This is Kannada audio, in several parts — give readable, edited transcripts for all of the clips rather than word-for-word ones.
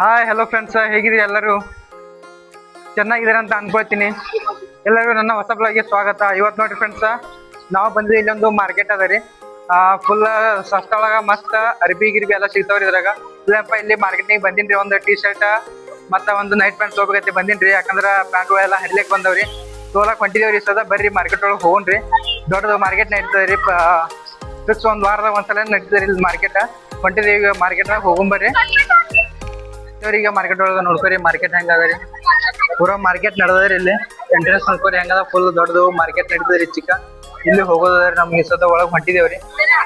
ಹಾಯ್ ಹಲೋ ಫ್ರೆಂಡ್ಸ್, ಹೇಗಿದ್ದೀರಿ ಎಲ್ಲರೂ? ಚೆನ್ನಾಗಿದ್ದೀರ ಅಂತ ಅನ್ಕೊಳ್ತೀನಿ. ಎಲ್ಲರಿಗೂ ನನ್ನ ಹೊಸ ಬ್ಲಾಗ್ಗೆ ಸ್ವಾಗತ. ಇವತ್ತು ನೋಡ್ರಿ ಫ್ರೆಂಡ್ಸ್, ನಾವು ಬಂದ್ವಿ ಇಲ್ಲೊಂದು ಮಾರ್ಕೆಟ್ ಅದ ರೀ. ಫುಲ್ ಸಸ್ತ ಒಳಗ ಮಸ್ತ್ ಅರ್ಬಿ ಗಿರ್ಬಿ ಎಲ್ಲ ಸಿಗ್ತಾವ್ರಿ ಇದ್ರಾಗ. ಇಲ್ಲಪ್ಪ ಇಲ್ಲಿ ಮಾರ್ಕೆಟಿಗೆ ಬಂದಿನ್ರಿ, ಒಂದು ಟೀ ಶರ್ಟ್ ಮತ್ತ ಒಂದು ನೈಟ್ ಪ್ಯಾಂಟ್ ತೊಗೋಬೇಕಂತ ಬಂದಿನ್ರಿ. ಯಾಕಂದ್ರ ಪ್ಯಾಂಟ್ಗಳೆಲ್ಲ ಹರಿಲಿಕ್ಕೆ ಬಂದವ್ರಿ, ತೋಲಕ್ ಹೊಂಟಿದೇವ್ರಿ. ಸದ ಬರ್ರಿ ಮಾರ್ಕೆಟ್ ಒಳಗೆ ಹೋಗ್ರಿ. ದೊಡ್ಡದು ಮಾರ್ಕೆಟ್ ನಡೀತದ್ರಿ, ಫಿಕ್ಸ್ ಒಂದ್ ವಾರದಾಗ ಒಂದ್ಸಲ ನಡೀತದ್ರಿ ಇಲ್ಲಿ ಮಾರ್ಕೆಟ್. ಹೊಂಟಿದ್ರಿ ಈಗ ಮಾರ್ಕೆಟ್ನಾಗ ಹೋಗೊಂಬರ್ರಿ. ಈಗ ಮಾರ್ಕೆಟ್ ಒಳಗ ನೋಡ್ಕೊರಿ ಮಾರ್ಕೆಟ್ ಹೆಂಗ ಅದರಿ. ಪೂರಾ ಮಾರ್ಕೆಟ್ ನಡೆದ್ರಿ ಇಲ್ಲಿ. ಎಂಟ್ರೆನ್ಸ್ ನೋಡ್ಕೊರಿ ಹೆಂಗದ, ಫುಲ್ ದೊಡ್ಡದು ಮಾರ್ಕೆಟ್ ನಡೀತದ್ರಿ ಚಿಕ್ಕ. ಇಲ್ಲಿ ಹೋಗೋದ್ರಿ ನಮ್ಗೆ ಸದ ಒಳಗ್ ಹೊಂಟಿದೇವ್ರಿ.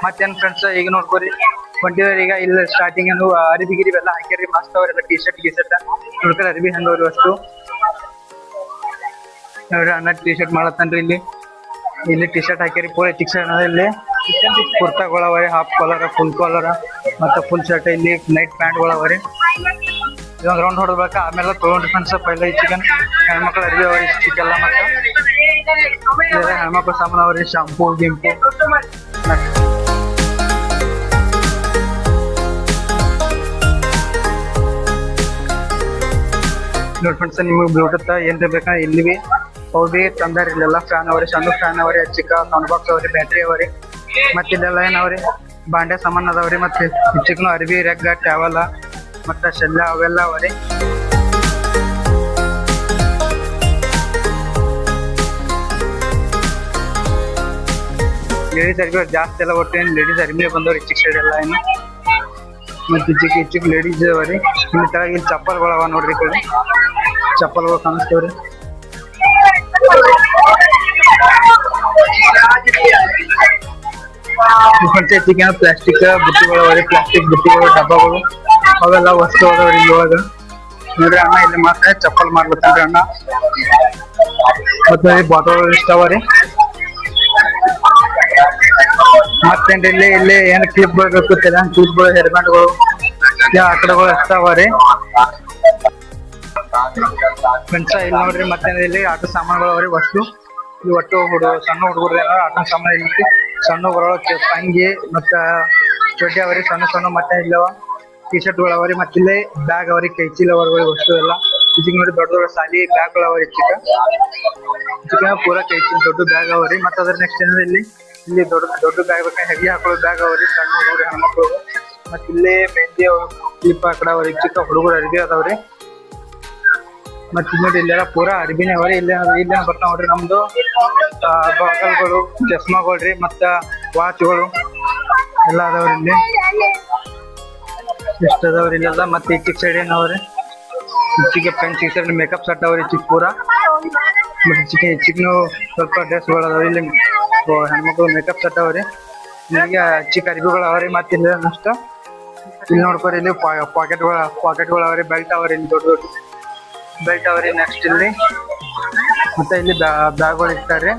ಮತ್ತೇನ್ ಫ್ರೆಂಡ್ಸ್, ಈಗ ನೋಡ್ಕೊರಿ ಹೊಂಟಿದೇವ್ರಿ. ಈಗ ಇಲ್ಲಿ ಸ್ಟಾರ್ಟಿಂಗ್ ಏನು ಅರಿಬಿ ಗಿರಿಬಿ ಎಲ್ಲ ಹಾಕ್ಯಾರಿ, ಮಸ್ತ್ ಅವ್ರಿ. ಟಿ ಶರ್ಟ್ ನೋಡ್ಕೊರಿ ಅರಿಬಿ ಹೆಂಗವ್ರಿ ಅಷ್ಟು ನೋಡ್ರಿ. ಅಣ್ಣ ಟಿ ಶರ್ಟ್ ಮಾಡತ್ತನ್ರಿ ಇಲ್ಲಿ ಟಿ ಶರ್ಟ್ ಹಾಕ್ಯಾರಿ. ಪೂರ ಚಿಕ್ಕ ಶರ್ಟ್ ಇಲ್ಲಿ ಕುರ್ತಾಗಳವರಿ, ಹಾಫ್ ಕಾಲರ್, ಫುಲ್ ಕಾಲರ್ ಮತ್ತೆ ಫುಲ್ ಶರ್ಟ್. ಇಲ್ಲಿ ನೈಟ್ ಪ್ಯಾಂಟ್ಗಳವರಿ. ಇದೊಂದು ರೌಂಡ್ ಹೊಡೆದ್ಬೇಕ, ಆಮೇಲೆ ತೊಗೊಂಡ್ರಿ ಫ್ರೆಂಡ್ಸ್. ಪೈಲ ಈ ಚಿಕನ್ ಹೆಣ್ಮಕ್ಳು ಅರಿವಿ ಅವ್ರಿ ಚಿಕ್ಕೆಲ್ಲ. ಮತ್ತೆ ಹೆಣ್ಮಕ್ಳು ಸಾಮಾನು ಅವ್ರಿ, ಶಾಂಪೂ ಗಿಂಪು. ನೋಡಿ ಫ್ರೆಂಡ್ಸ್, ನಿಮಗೆ ಬ್ಲೂಟೂತ್ ಏನ್ರಿ ಬೇಕಾ ಇಲ್ಲಿ ಬಿ ಅವ್ರಿ ತಂದಾರಿ. ಇಲ್ಲೆಲ್ಲ ಫ್ಯಾನ್ ಅವ್ರಿ, ಸಣ್ಣ ಫ್ಯಾನ್ ಅವ್ರಿ, ಚಿಕ್ಕ ಸೌಂಡ್ ಬಾಕ್ಸ್ ಅವ್ರಿ, ಬ್ಯಾಟ್ರಿ ಅವ್ರಿ. ಮತ್ತೆ ಇಲ್ಲೆಲ್ಲ ಏನವ್ರಿ ಬಾಂಡೆ ಸಾಮಾನು ಅದಾವ್ರಿ. ಮತ್ತೆ ಚಿಕ್ಕನು ಅರಿವಿ, ರೆಗ್ಗ, ಟ್ಯಾವಲ ಮತ್ತೆ ಶೆಲ್ಲ ಅವೆಲ್ಲ ಅವರಿ. ಲೇಡೀಸ್ ಅರಿವಿ ಜಾಸ್ತಿ ಎಲ್ಲ ಒಟ್ಟು ಏನು ಲೇಡೀಸ್ ಅರಿವಿ ಬಂದವ್ರಿ ಚಿಕ್ಕ ಸೈಡ್ ಎಲ್ಲ ಏನು. ಮತ್ತೆ ಚಿಕ್ಕ ಲೇಡೀಸ್ ಅವರಿ. ಇಲ್ಲಿ ತಳಗ ಇಲ್ಲಿ ಚಪ್ಪಲ್ಗಳು ಅವ ನೋಡ್ರಿ. ಕಡೆ ಚಪ್ಪಲ್ಗಳು ಕಾಣಿಸ್ತೇವ್ರಿ. ಪ್ಲಾಸ್ಟಿಕ್ ಬುಟ್ಟಿಗಳು ಅವರಿ, ಪ್ಲಾಸ್ಟಿಕ್ ಬುಟ್ಟಿಗಳು, ಡಬ್ಬಗಳು ಅವೆಲ್ಲ ವಸ್ತು ಅದಾವ್ರಿ ಇವಾಗ ನೋಡ್ರಿ. ಅಣ್ಣ ಇಲ್ಲಿ ಮಾತ್ರ ಚಪ್ಪಲ್ ಮಾಡ್ಲತ್ತನ್ರಿ ಅಣ್ಣ. ಮತ್ತೆ ಬಾಟಲ್ ಇಷ್ಟ ಅವರಿ. ಮತ್ತೇನ್ರಿ ಇಲ್ಲಿ ಏನ್ ಕ್ಲಿಪ್ಗಳು ಬೇಕು, ಕ್ಲಿಪ್ಗಳು, ಹೇರ್ ಬ್ಯಾಂಡ್ಗಳು, ಆಕಡೆಗಳು ಇಷ್ಟ ಅವರಿ ಫ್ರೆಂಡ್ಸ್. ಇಲ್ಲಿ ನೋಡ್ರಿ ಮತ್ತೇನ ಇಲ್ಲಿ ಆಟ ಸಾಮಾನುಗಳು ಅವ್ರಿ ವಸ್ತು. ಇಲ್ಲಿ ಒಟ್ಟು ಸಣ್ಣ ಹುಡುಗರು ಆಟ ಸಾಮಾನು ಇಲ್ಲಿ. ಸಣ್ಣ ಬರೋಕೆ ಅಂಗಿ ಮತ್ತ ಚಡ್ಡಿ ಅವರಿ, ಸಣ್ಣ ಮತ್ತೆ ಇಲ್ಲವ ಟಿ ಶರ್ಟ್ಗಳು ಅವರಿ. ಮತ್ತೆ ಇಲ್ಲಿ ಬ್ಯಾಗ್ ಅವರಿ, ಕೈ ಚೀಲ ಅವರಿ ವಸ್ತು ಎಲ್ಲ. ಇದಕ್ಕೆ ನೋಡಿ ದೊಡ್ಡ ಸಾಲಿ ಬ್ಯಾಗ್ಗಳು ಅವರಿ. ಚಿಕ್ಕ ಪೂರ ಕೈ ಚೀಲ ದೊಡ್ಡ ಬ್ಯಾಗ್ ಅವರಿ. ಮತ್ತೆ ಅದ್ರ ನೆಕ್ಸ್ಟ್ ಏನ್ರಿ ಇಲ್ಲಿ ದೊಡ್ಡ ಬ್ಯಾಗ್ ಬೇಕಾ, ಹೆವಿ ಹಾಕೊಳ್ಳೋ ಬ್ಯಾಗ್ ಅವರಿ, ಸಣ್ಣ ಹುಡುಗರು ಹೆಣ್ಮಕ್ಳು. ಮತ್ತೆ ಇಲ್ಲೇ ಮೆಹಂದಿ ಕ್ಲಿಪ್ ಆ ಕಡೆ ಅವ್ರಿ, ಚಿಕ್ಕ ಹುಡುಗರು ಅರಿಬಿ ಅದಾವ್ರಿ. ಮತ್ತೆ ನೋಡಿ ಇಲ್ಲೆಲ್ಲ ಪೂರಾ ಅರಿಬಿನೇ ಅವರಿ. ಇಲ್ಲೇ ಬರ್ತಾವ ನೋಡ್ರಿ ನಮ್ದು ಬಾಗಲ್ಗಳು, ಚಸ್ಮಾಗಳ್ರಿ, ಮತ್ತ ವಾಚ್ಗಳು ಎಲ್ಲ ಅದಾವ್ರಿ ಇಲ್ಲಿ. ಇಷ್ಟ ಅದಾವ್ರಿ ಇಲ್ಲೆಲ್ಲ. ಮತ್ತೆ ಈ ಚಿಕ್ಕ ಸೈಡ್ ಏನವ್ರಿ, ಚಿಕ್ಕ ಪೆನ್, ಚಿಕ್ಕ ಸೈಡ್ ಮೇಕಪ್ ಸೆಟ್ ಅವ್ರಿ ಚಿಕ್ಕ ಪೂರ. ಮತ್ತೆ ಚಿಕ್ಕನು ಸ್ವಲ್ಪ ಡ್ರೆಸ್ಗಳು ಅದಾವ್ರಿ ಇಲ್ಲಿ. ಹೆಣ್ಮಕ್ಳು ಮೇಕಪ್ ಸೆಟ್ ಅವ್ರಿ. ನಿಮಗೆ ಚಿಕ್ಕ ಅರಿಬಿಗಳು ಅವ್ರಿ. ಮತ್ತೆ ಇಲ್ಲ ಅಷ್ಟ ಇಲ್ಲಿ ನೋಡ್ಕೊರಿ, ಇಲ್ಲಿ ಪಾಕೆಟ್ಗಳು ಅವ್ರಿ, ಬೆಲ್ಟ್ ಅವ್ರಿ, ಇಲ್ಲಿ ದೊಡ್ಡ ಬೆಲ್ಟ್ ಅವ್ರಿ. ನೆಕ್ಸ್ಟ್ ಇಲ್ಲಿ ಮತ್ತೆ ಇಲ್ಲಿ ಬ್ಯಾಗ್ಗಳು ಇರ್ತಾರೆ.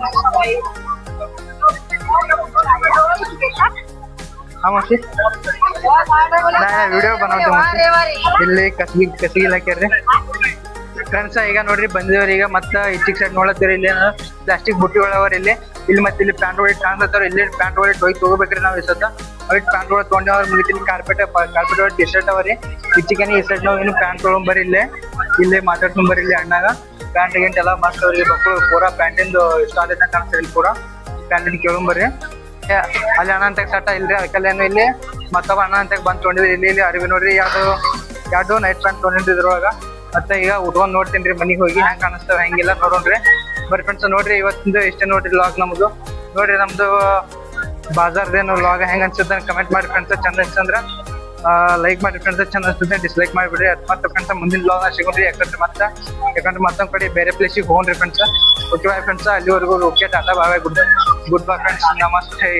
ವಿಡಿಯೋ बनाते ಇಲ್ಲಿ ಕಸಿಗೆ ಹಾಕ್ಯಾರ್ರಿ ಫ್ರೆಂಡ್ಸ್. ಈಗ ನೋಡ್ರಿ ಬಂದಿವ್ರಿ. ಈಗ ಮತ್ತೆ ಈ ಚಿಕ್ಕ ಸೈಡ್ ನೋಡತ್ತೀರಿ, ಇಲ್ಲಿ ಪ್ಲಾಸ್ಟಿಕ್ ಬುಟ್ಟಿಗಳವ್ರಿ ಇಲ್ಲಿ. ಮತ್ತೆ ಇಲ್ಲಿ ಪ್ಯಾಂಟ್ ಒಳಗೆ ಕಾಣ್ತಾರ. ಇಲ್ಲಿ ಪ್ಯಾಂಟ್ ಒಳಗೆ ತಗೋಬೇಕ್ರಿ ನಾವು. ಈ ಸತ ಅವ್ರಿಗೆ ಪ್ಯಾಂಟ್ ಒಳಗೆ ತೊಗೊಂಡವ್ರ ಮುಗಿತೀನಿ. ಕಾರ್ಪೆಟ್ ಒಳಗೆ ಟಿ ಶರ್ಟ್ ಅವರಿ. ಚಿಕ್ಕನೆ ಈ ಸೈಡ್ ನಾವು ಏನು ಪ್ಯಾಂಟ್ ತೊಗೊಂಬರಿ ಇಲ್ಲೇ ಮಾತಾಡ್ಕೊಂಬರಿ. ಇಲ್ಲಿ ಅಣ್ಣಾಗ ಪ್ಯಾಂಟ್ ಗಿಂಟ್ ಎಲ್ಲ ಮಸ್ತ್ ಅವ್ರಿಗೆ ಮಕ್ಕಳು ಪೂರಾ ಪ್ಯಾಂಟಿಂದು ಸ್ಟಾಲ್ ಇದ್ದಂಗೆ ಕಾಣಿಸ್ತಾರೆ. ಇಲ್ಲಿ ಪೂರಾ ಪ್ಯಾಂಟಿನ ಕೇಳಂಬರ್ರಿ. ಅಲ್ಲಿ ಅಣ್ಣ ಅಂತ ಸಟ್ಟ ಇಲ್ರಿ, ಅದಕ್ಕೆಲ್ಲೇನು ಇಲ್ಲಿ ಮತ್ತೊಬ್ಬ ಅಣ್ಣ ಅಂತ ಬಂದು ತೊಗೊಂಡಿದ್ರಿ. ಇಲ್ಲಿ ಅರಿವಿ ನೋಡ್ರಿ, ಎರಡು ನೈಟ್ ಪ್ಯಾಂಟ್ ತೊಗೊಂಡಿದ್ರು ಇದ್ರೊಳಗ. ಮತ್ತೆ ಈಗ ಉಟ್ಕೊಂಡ್ ನೋಡ್ತೀನಿ ರೀ ಮನೆಗೆ ಹೋಗಿ ಹೆಂಗೆ ಕಾಣಿಸ್ತಾವ ಹೆಂಗಿಲ್ಲ ನೋಡೋಣ್ರಿ. ಬರೀ ಫ್ರೆಂಡ್ಸ್ ನೋಡ್ರಿ, ಇವತ್ತಿಂದು ಇಷ್ಟೇ ನೋಡ್ರಿ ಲಾಗ್ ನಮ್ದು. ನೋಡ್ರಿ ನಮ್ದು ಬಾಜಾರ್ದೇನು ಲಾಗ್ ಹೆಂಗೆ ಅನ್ಸುತ್ತೆ ಕಮೆಂಟ್ ಮಾಡಿ ಫ್ರೆಂಡ್ಸ್. ಚಂದ ಅನ್ಸಂದ್ರೆ ಲೈಕ್ ಮಾಡಿ ಫ್ರೆಂಡ್ಸ್, ಚಂದ ಅನ್ಸುತ್ತೆ ಡಿಸ್ಲೈಕ್ ಮಾಡಿಬಿಡ್ರಿ. ಮತ್ತೆ ಫ್ರೆಂಡ್ಸ್ ಮುಂದಿನ ಲಾಗ್ ಸಿಗೋಣ್ರಿ. ಯಾಕಂದ್ರೆ ಮತ್ತೊಂದು ಕಡೆ ಬೇರೆ ಪ್ಲೇಸಿಗೆ ಹೋಗ್ರಿ ಫ್ರೆಂಡ್ಸ್. ಓಕೆ ಬಾಯ್ ಫ್ರೆಂಡ್ಸ್, ಅಲ್ಲಿವರೆಗೂ ಓಕೆ ಟಾಟಾ ಬಾಯ್, ಗುಡ್ ಬಾಯ್ ಫ್ರೆಂಡ್ಸ್, ನಮಸ್ತೆ.